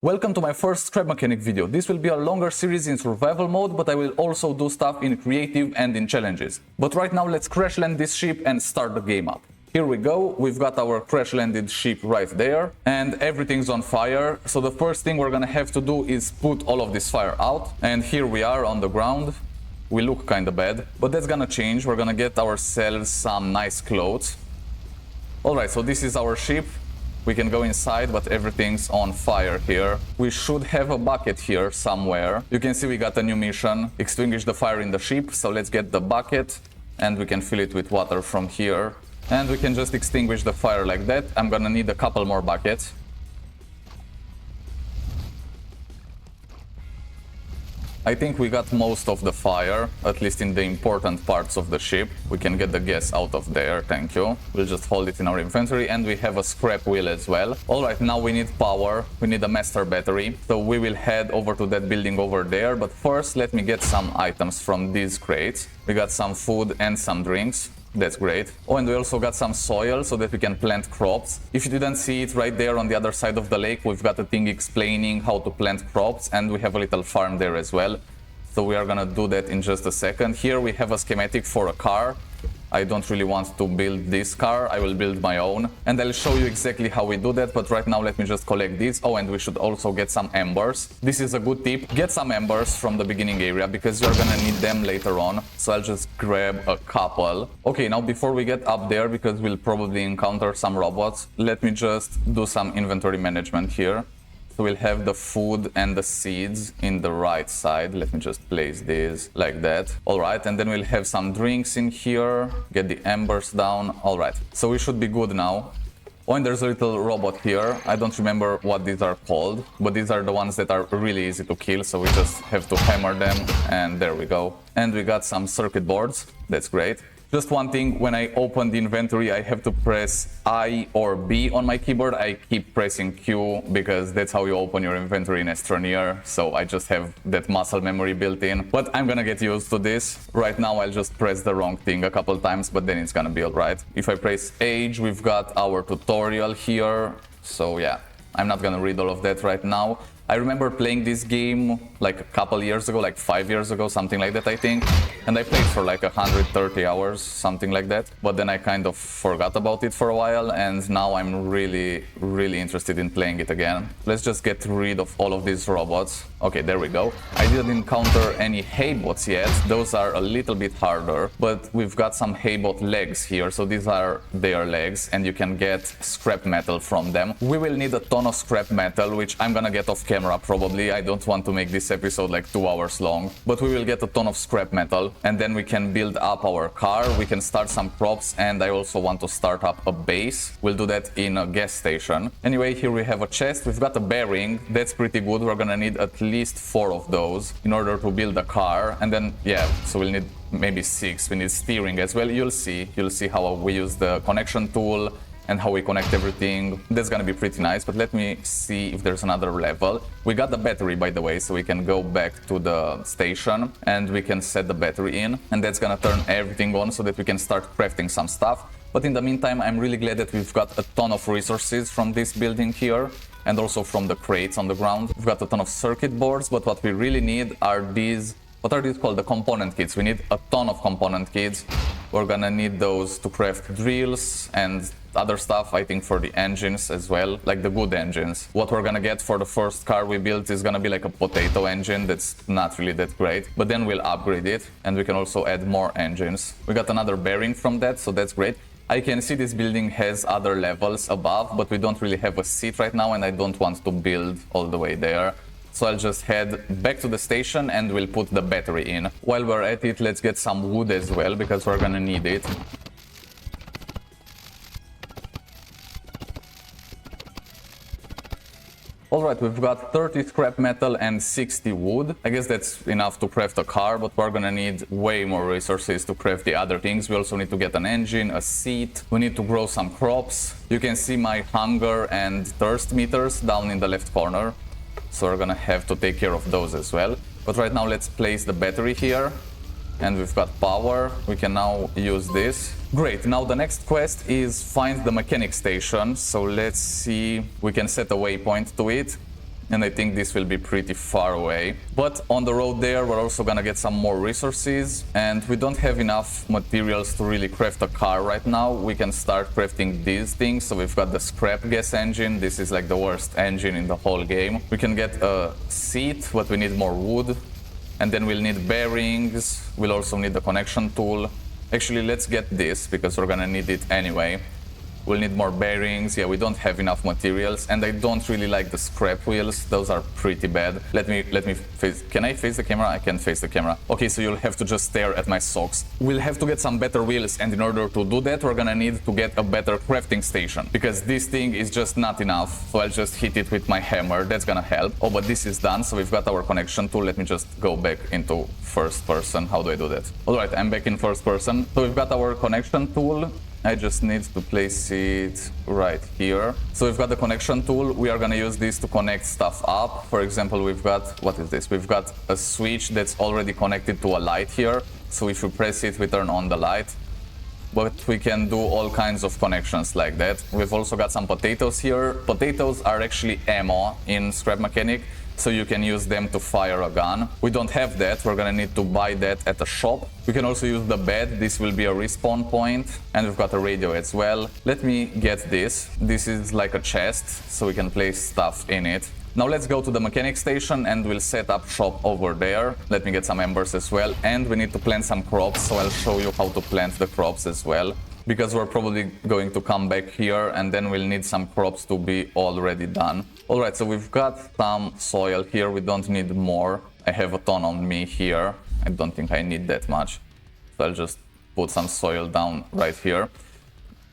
Welcome to my first scrap mechanic video. This will be a longer series in survival mode, but I will also do stuff in creative and in challenges. But right now let's crash land this ship and start the game up. Here we go, we've got our crash landed ship right there and everything's on fire. So the first thing we're gonna have to do is put all of this fire out. And here we are on the ground. We look kinda bad, but that's gonna change. We're gonna get ourselves some nice clothes. Alright, so this is our ship. We can go inside, but everything's on fire here. We should have a bucket here somewhere. You can see we got a new mission, extinguish the fire in the ship. So let's get the bucket and we can fill it with water from here. And we can just extinguish the fire like that. I'm gonna need a couple more buckets. I think we got most of the fire, at least in the important parts of the ship. We can get the gas out of there, thank you. We'll just hold it in our inventory, and we have a scrap wheel as well. Alright, now we need power, we need a master battery. So we will head over to that building over there, but first let me get some items from these crates. We got some food and some drinks. That's great. Oh, and we also got some soil so that we can plant crops. If you didn't see it, right there on the other side of the lake, we've got a thing explaining how to plant crops, and we have a little farm there as well. So we are gonna do that in just a second. Here we have a schematic for a car. I don't really want to build this car, I will build my own. And I'll show you exactly how we do that, but right now let me just collect these. Oh, and we should also get some embers. This is a good tip. Get some embers from the beginning area, because you're gonna need them later on. So I'll just grab a couple. Okay, now before we get up there, because we'll probably encounter some robots, let me just do some inventory management here. So we'll have the food and the seeds in the right side. Let me just place these like that. All right, and then we'll have some drinks in here. Get the embers down. All right, so we should be good now. Oh, and there's a little robot here. I don't remember what these are called, but these are the ones that are really easy to kill. So we just have to hammer them, and there we go. And we got some circuit boards. That's great. Just one thing, when I open the inventory, I have to press I or B on my keyboard. I keep pressing Q because that's how you open your inventory in Astroneer. So I just have that muscle memory built in. But I'm gonna get used to this. Right now, I'll just press the wrong thing a couple times, but then it's gonna be alright. If I press Age, we've got our tutorial here. So yeah, I'm not gonna read all of that right now. I remember playing this game like a couple years ago, like 5 years ago, something like that, I think. And I played for like 130 hours, something like that. But then I kind of forgot about it for a while, and now I'm really interested in playing it again. Let's just get rid of all of these robots. Okay, there we go. I didn't encounter any haybots yet. Those are a little bit harder, but we've got some haybot legs here. So these are their legs, and you can get scrap metal from them. We will need a ton of scrap metal, which I'm gonna get off camera probably. I don't want to make this episode like 2 hours long, but we will get a ton of scrap metal, and then we can build up our car. We can start some crops, and I also want to start up a base. We'll do that in a gas station. Anyway, here we have a chest. We've got a bearing. That's pretty good. We're gonna need at least 4 of those in order to build a car. And then, yeah, so we'll need maybe 6. We need steering as well. You'll see how we use the connection tool and how we connect everything. That's gonna be pretty nice, but let me see if there's another level. We got the battery, by the way, so we can go back to the station and we can set the battery in, and that's gonna turn everything on so that we can start crafting some stuff. But in the meantime, I'm really glad that we've got a ton of resources from this building here, and also from the crates on the ground. We've got a ton of circuit boards, but what we really need are these, what are these called? The component kits. We need a ton of component kits. We're gonna need those to craft drills and other stuff, I think, for the engines as well, like the good engines. What we're gonna get for the first car we built is gonna be like a potato engine that's not really that great, but then we'll upgrade it, and we can also add more engines. We got another bearing from that, so that's great. I can see this building has other levels above, but we don't really have a seat right now, and I don't want to build all the way there. So I'll just head back to the station and we'll put the battery in. While we're at it, let's get some wood as well, because we're gonna need it. Alright, we've got 30 scrap metal and 60 wood. I guess that's enough to craft a car, but we're gonna need way more resources to craft the other things. We also need to get an engine, a seat. We need to grow some crops. You can see my hunger and thirst meters down in the left corner. So we're gonna have to take care of those as well. But right now let's place the battery here. And we've got power. We can now use this. Great, now the next quest is find the mechanic station. So let's see, we can set a waypoint to it. and I think this will be pretty far away. But on the road there, we're also gonna get some more resources, and we don't have enough materials to really craft a car right now. We can start crafting these things. So we've got the scrap gas engine. This is like the worst engine in the whole game. We can get a seat, but we need more wood. And then we'll need bearings. We'll also need the connection tool. Actually, let's get this because we're gonna need it anyway. We'll need more bearings. Yeah, we don't have enough materials, and I don't really like the scrap wheels. Those are pretty bad. Let me face. Can I face the camera? I can face the camera. Okay, so you'll have to just stare at my socks. We'll have to get some better wheels, and in order to do that, we're gonna need to get a better crafting station because this thing is just not enough. So I'll just hit it with my hammer. That's gonna help. Oh, but this is done. So we've got our connection tool. Let me just go back into first person. How do I do that? All right, I'm back in first person. So we've got our connection tool. I just need to place it right here. So we've got the connection tool. We are gonna use this to connect stuff up. For example, we've got, what is this? We've got a switch that's already connected to a light here. So if you press it, we turn on the light. But we can do all kinds of connections like that. We've also got some potatoes here. Potatoes are actually ammo in Scrap Mechanic, so you can use them to fire a gun. We don't have that. We're gonna need to buy that at a shop. We can also use the bed. This will be a respawn point, and we've got a radio as well. Let me get this. This is like a chest, so we can place stuff in it. Now let's go to the mechanic station and we'll set up shop over there. Let me get some embers as well, and we need to plant some crops, so I'll show you how to plant the crops as well, because we're probably going to come back here and then we'll need some crops to be already done. Alright, so we've got some soil here. We don't need more. I have a ton on me here. I don't think I need that much, so I'll just put some soil down right here.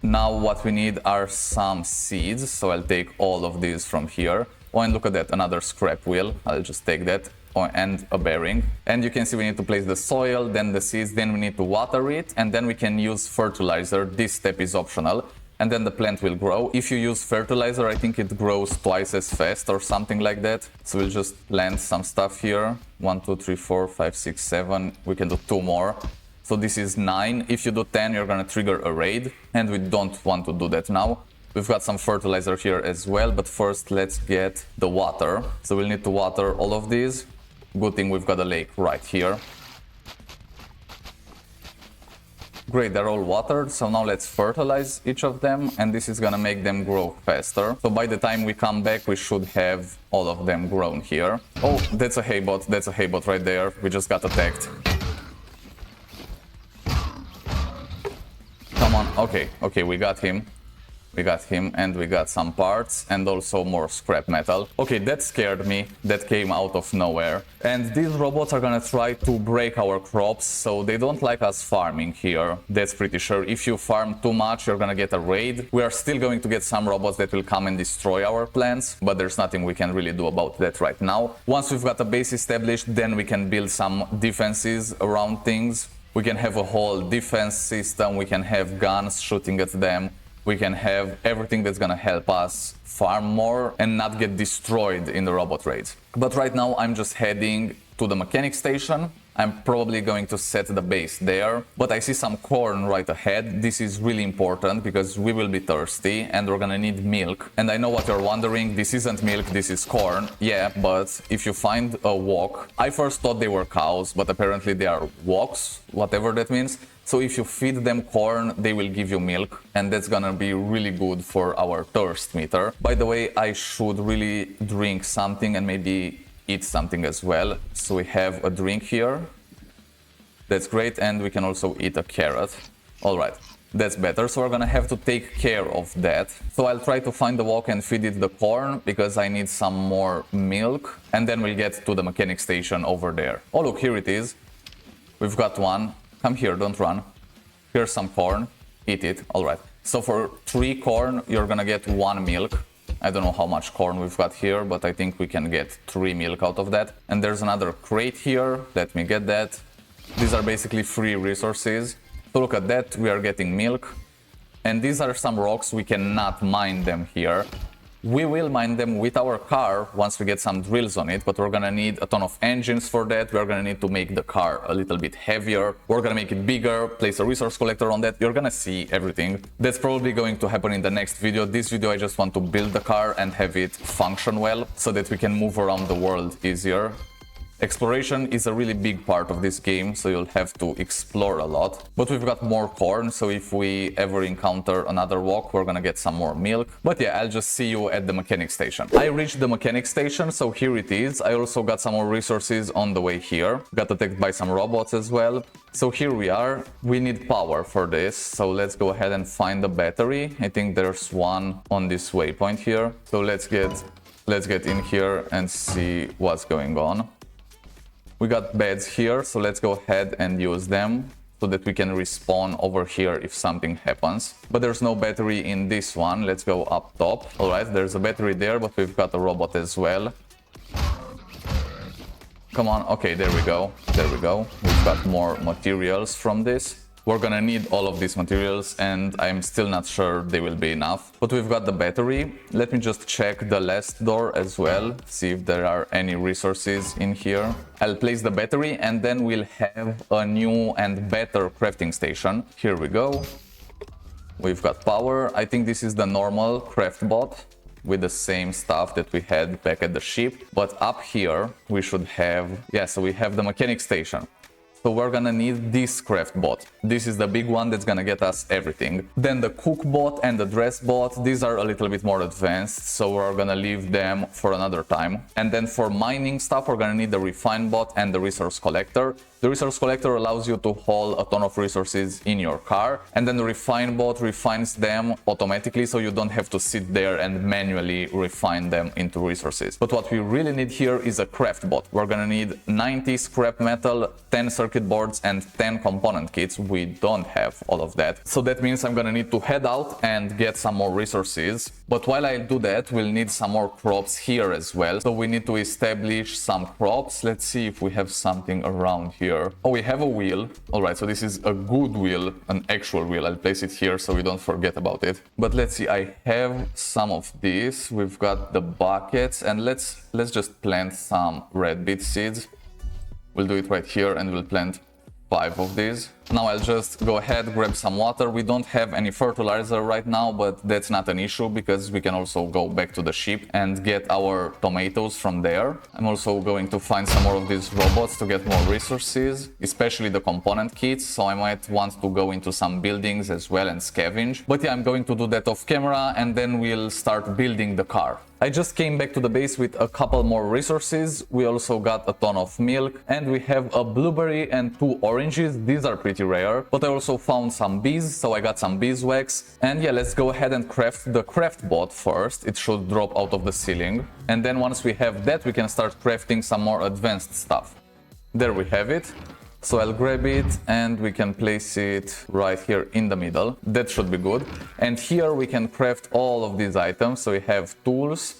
Now what we need are some seeds, so I'll take all of these from here. Oh, and look at that, another scrap wheel. I'll just take that. And a bearing. And you can see we need to place the soil, then the seeds, then we need to water it, and then we can use fertilizer. This step is optional, and then the plant will grow. If you use fertilizer, I think it grows twice as fast or something like that. So we'll just plant some stuff here. 1, 2, 3, 4, 5, 6, 7. We can do 2 more. So this is 9. If you do 10, you're gonna trigger a raid, and we don't want to do that now. We've got some fertilizer here as well, but first let's get the water. So we'll need to water all of these. Good thing we've got a lake right here. Great, they're all watered, so now let's fertilize each of them, and this is gonna make them grow faster. So by the time we come back, we should have all of them grown here. Oh, that's a haybot, that's a haybot right there. We just got attacked. Come on, okay, we got him. We got him, and we got some parts and also more scrap metal. Okay, that scared me. That came out of nowhere. And these robots are gonna try to break our crops, so they don't like us farming here. That's pretty sure. If you farm too much, you're gonna get a raid. We are still going to get some robots that will come and destroy our plants, but there's nothing we can really do about that right now. Once we've got a base established, then we can build some defenses around things. We can have a whole defense system. We can have guns shooting at them. We can have everything that's gonna help us farm more and not get destroyed in the robot raids. But right now I'm just heading to the mechanic station. I'm probably going to set the base there, but I see some corn right ahead. This is really important because we will be thirsty and we're gonna need milk. And I know what you're wondering, this isn't milk, this is corn. Yeah, but if you find a wok, I first thought they were cows, but apparently they are woks, whatever that means. So if you feed them corn, they will give you milk, and that's gonna be really good for our thirst meter. By the way, I should really drink something and maybe eat something as well. So we have a drink here. That's great, and we can also eat a carrot. All right, that's better. So we're gonna have to take care of that. So I'll try to find the wok and feed it the corn because I need some more milk, and then we'll get to the mechanic station over there. Oh look, here it is. We've got one. Come here, don't run. Here's some corn. Eat it. All right. So for 3 corn, you're gonna get 1 milk. I don't know how much corn we've got here, but I think we can get 3 milk out of that. And there's another crate here. Let me get that. These are basically free resources. So look at that. We are getting milk. And these are some rocks. We cannot mine them here. We will mine them with our car once we get some drills on it, but we're gonna need a ton of engines for that. We're gonna need to make the car a little bit heavier. We're gonna make it bigger, place a resource collector on that. You're gonna see everything. That's probably going to happen in the next video. This video I just want to build the car and have it function well so that we can move around the world easier. Exploration is a really big part of this game, so you'll have to explore a lot. But we've got more corn, so if we ever encounter another walk, we're gonna get some more milk. But yeah, I'll just see you at the mechanic station. I reached the mechanic station, so here it is. I also got some more resources on the way here. Got attacked by some robots as well. So here we are. We need power for this, so let's go ahead and find the battery. I think there's one on this waypoint here. So let's get in here and see what's going on. We got beds here, so let's go ahead and use them so that we can respawn over here if something happens. But there's no battery in this one. Let's go up top. All right, there's a battery there, but we've got a robot as well. Come on. Okay, there we go. There we go. We've got more materials from this. We're gonna need all of these materials, and I'm still not sure they will be enough. But we've got the battery. Let me just check the last door as well, see if there are any resources in here. I'll place the battery, and then we'll have a new and better crafting station. Here we go. We've got power. I think this is the normal craft bot with the same stuff that we had back at the ship. But up here, we should have... yeah, so we have the mechanic station. So we're gonna need this craft bot. This is the big one that's gonna get us everything. Then the cook bot and the dress bot, these are a little bit more advanced, so we're gonna leave them for another time. And then for mining stuff, we're gonna need the refine bot and the resource collector. The resource collector allows you to haul a ton of resources in your car, and then the refine bot refines them automatically, so you don't have to sit there and manually refine them into resources. But what we really need here is a craft bot. We're gonna need 90 scrap metal, 10 circuit boards, and 10 component kits. We don't have all of that, so that means I'm gonna need to head out and get some more resources. But while I do that, we'll need some more crops here as well, so we need to establish some crops. Let's see if we have something around here. Oh, we have a wheel. All right, so this is a good wheel, an actual wheel. I'll place it here so we don't forget about it. But let's see, I have some of these. We've got the buckets, and let's just plant some red beet seeds. We'll do it right here, and we'll plant 5 of these. Now I'll just go ahead, grab some water. We don't have any fertilizer right now, but that's not an issue because we can also go back to the ship and get our tomatoes from there. I'm also going to find some more of these robots to get more resources, especially the component kits, so I might want to go into some buildings as well and scavenge. But yeah, I'm going to do that off camera, and then we'll start building the car. I just came back to the base with a couple more resources. We also got a ton of milk, and we have a blueberry and 2 oranges. These are pretty rare, but I also found some bees, so I got some beeswax. And yeah, let's go ahead and craft the craft bot first. It should drop out of the ceiling, and then once we have that, we can start crafting some more advanced stuff. There we have it. So I'll grab it, and we can place it right here in the middle. That should be good. And here we can craft all of these items. So we have tools.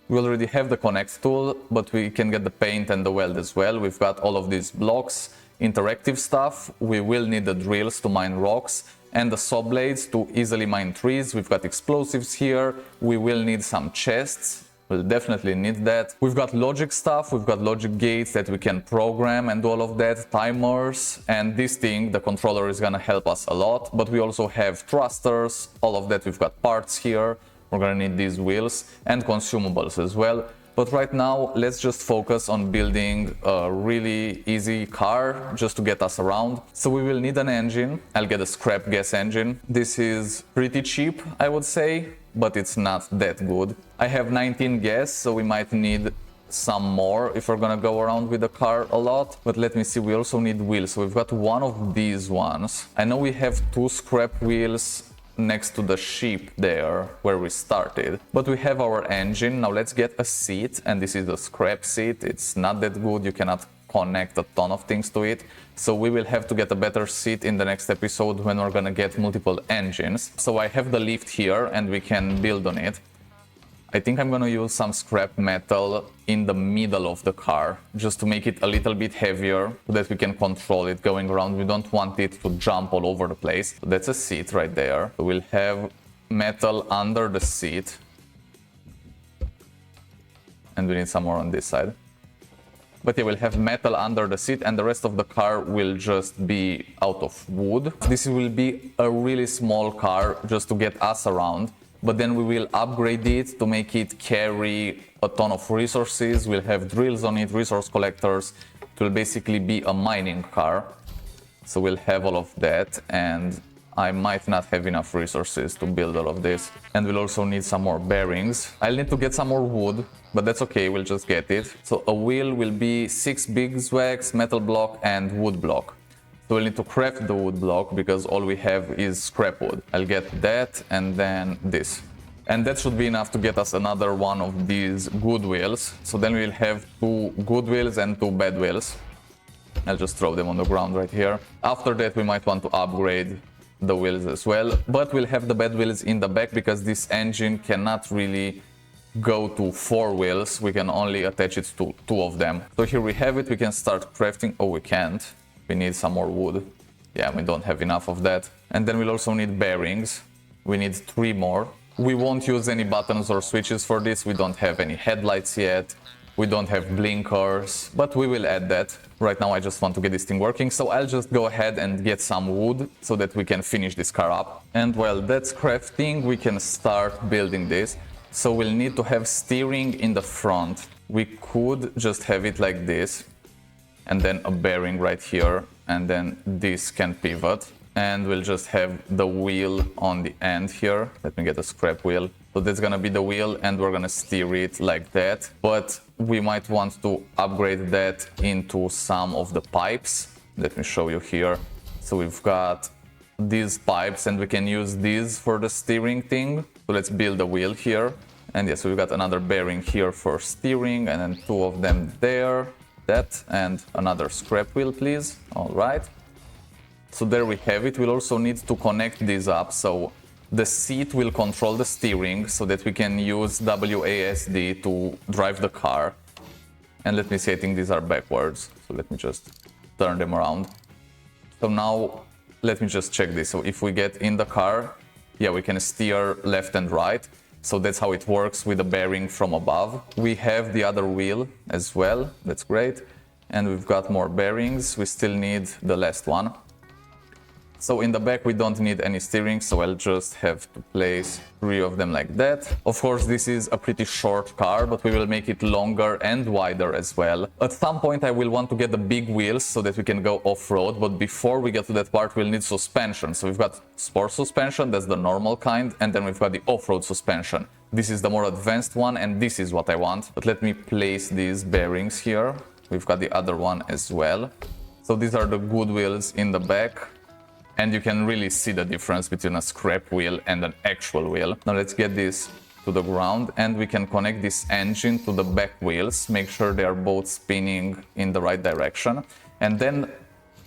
We already have the connect tool, but we can get the paint and the weld as well. We've got all of these blocks, interactive stuff. We will need the drills to mine rocks, and the saw blades to easily mine trees. We've got explosives here. We will need some chests. We'll definitely need that. We've got logic stuff, we've got logic gates that we can program and all of that, timers, and this thing, the controller, is gonna help us a lot. But we also have thrusters, all of that. We've got parts here. We're gonna need these wheels and consumables as well. But right now, let's just focus on building a really easy car just to get us around. So we will need an engine. I'll get a scrap gas engine. This is pretty cheap, I would say, but it's not that good. I have 19 gas, so we might need some more if we're gonna go around with the car a lot. But let me see, we also need wheels. So we've got one of these ones. I know we have 2 scrap wheels next to the ship there where we started, but we have our engine. Now let's get a seat, and this is a scrap seat. It's not that good, you cannot connect a ton of things to it, so we will have to get a better seat in the next episode when we're gonna get multiple engines. So I have the lift here, and we can build on it. I think I'm gonna use some scrap metal in the middle of the car just to make it a little bit heavier so that we can control it going around. We don't want it to jump all over the place. So that's a seat right there. We'll have metal under the seat. and we need some more on this side. But yeah, we'll have metal under the seat and the rest of the car will just be out of wood. This will be a really small car just to get us around, but then we will upgrade it to make it carry a ton of resources. We'll have drills on it, resource collectors. It will basically be a mining car. So we'll have all of that, and I might not have enough resources to build all of this. And we'll also need some more bearings. I'll need to get some more wood, but that's okay, we'll just get it. So a wheel will be 6 beeswax, metal block and wood block. So we'll need to craft the wood block because all we have is scrap wood. I'll get that and then this. And that should be enough to get us another one of these good wheels. So then we'll have 2 good wheels and 2 bad wheels. I'll just throw them on the ground right here. After that we might want to upgrade the wheels as well, but we'll have the bad wheels in the back because this engine cannot really go to 4 wheels. We can only attach it to 2 of them. So here we have it. We can start crafting. Oh, we can't. We need some more wood. Yeah, we don't have enough of that. And then we'll also need bearings. We need 3 more. We won't use any buttons or switches for this. We don't have any headlights yet. We don't have blinkers, but we will add that. Right now I just want to get this thing working, so I'll just go ahead and get some wood so that we can finish this car up. And while that's crafting, we can start building this. So we'll need to have steering in the front. We could just have it like this, and then a bearing right here, and then this can pivot. And we'll just have the wheel on the end here. Let me get a scrap wheel. So that's gonna be the wheel and we're gonna steer it like that. But we might want to upgrade that into some of the pipes. Let me show you here. So we've got these pipes and we can use these for the steering thing. So let's build a wheel here. And yes, we've got another bearing here for steering and then 2 of them there. That and another scrap wheel, please. All right. So there we have it. We'll also need to connect these up. So the seat will control the steering so that we can use WASD to drive the car. And let me see, I think these are backwards. So let me just turn them around. So now let me just check this. So if we get in the car, yeah, we can steer left and right. So that's how it works with the bearing from above. We have the other wheel as well. That's great. And we've got more bearings. We still need the last one. So in the back we don't need any steering, so I'll just have to place 3 of them like that. Of course this is a pretty short car, but we will make it longer and wider as well. At some point I will want to get the big wheels so that we can go off-road, but before we get to that part we'll need suspension. So we've got sport suspension, that's the normal kind, and then we've got the off-road suspension. This is the more advanced one and this is what I want. But let me place these bearings here. We've got the other one as well. So these are the good wheels in the back. And you can really see the difference between a scrap wheel and an actual wheel. Now let's get this to the ground and we can connect this engine to the back wheels, make sure they are both spinning in the right direction. And then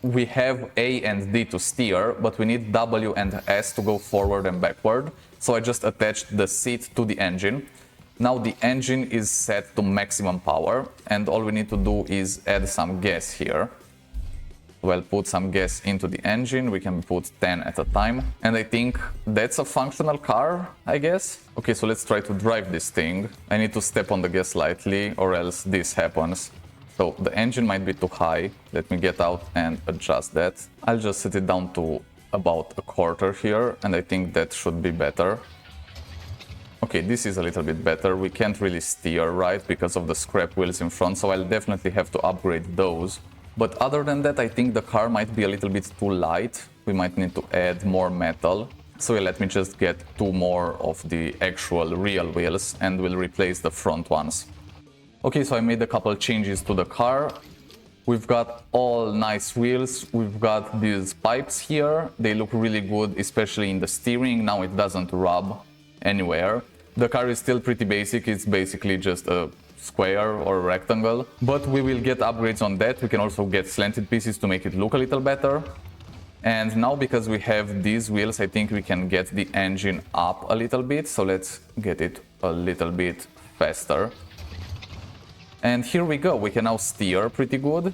we have A and D to steer, but we need W and S to go forward and backward. So I just attached the seat to the engine. Now the engine is set to maximum power and all we need to do is add some gas here. We'll put some gas into the engine. We can put 10 at a time. And I think that's a functional car, I guess. Okay, so let's try to drive this thing. I need to step on the gas slightly or else this happens. So the engine might be too high. Let me get out and adjust that. I'll just set it down to about a quarter here. And I think that should be better. Okay, this is a little bit better. We can't really steer, right, because of the scrap wheels in front. So I'll definitely have to upgrade those. But other than that, I think the car might be a little bit too light. We might need to add more metal. So let me just get 2 more of the actual real wheels and we'll replace the front ones. Okay, so I made a couple changes to the car. We've got all nice wheels. We've got these pipes here. They look really good, especially in the steering. Now it doesn't rub anywhere. The car is still pretty basic. It's basically just a square or rectangle, but we will get upgrades on that. We can also get slanted pieces to make it look a little better. And now because we have these wheels, I think we can get the engine up a little bit. So let's get it a little bit faster. And here we go. We can now steer pretty good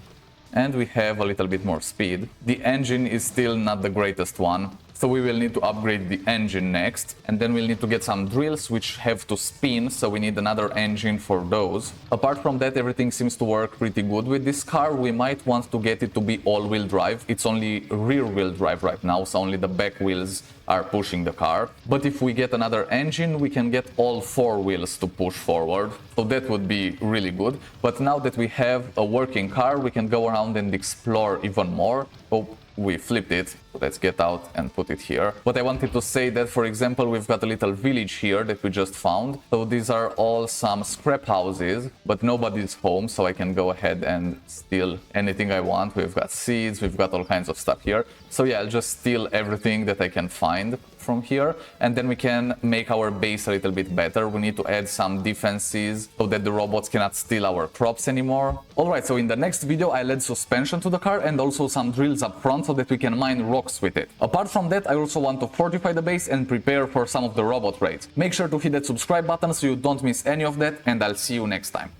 and we have a little bit more speed. The engine is still not the greatest one. So we will need to upgrade the engine next, and then we'll need to get some drills which have to spin, so we need another engine for those. Apart from that, everything seems to work pretty good with this car. We might want to get it to be all-wheel drive. It's only rear-wheel drive right now, so only the back wheels are pushing the car. But if we get another engine, we can get all 4 wheels to push forward, so that would be really good. But now that we have a working car, we can go around and explore even more. Oh, we flipped it. Let's get out and put it here. But I wanted to say that, for example, we've got a little village here that we just found. So these are all some scrap houses, but nobody's home, so I can go ahead and steal anything I want. We've got seeds, we've got all kinds of stuff here. So yeah, I'll just steal everything that I can find from here, and then we can make our base a little bit better. We need to add some defenses so that the robots cannot steal our crops anymore. Alright, so in the next video I'll add suspension to the car and also some drills up front so that we can mine rocks with it. Apart from that, I also want to fortify the base and prepare for some of the robot raids. Make sure to hit that subscribe button so you don't miss any of that, and I'll see you next time.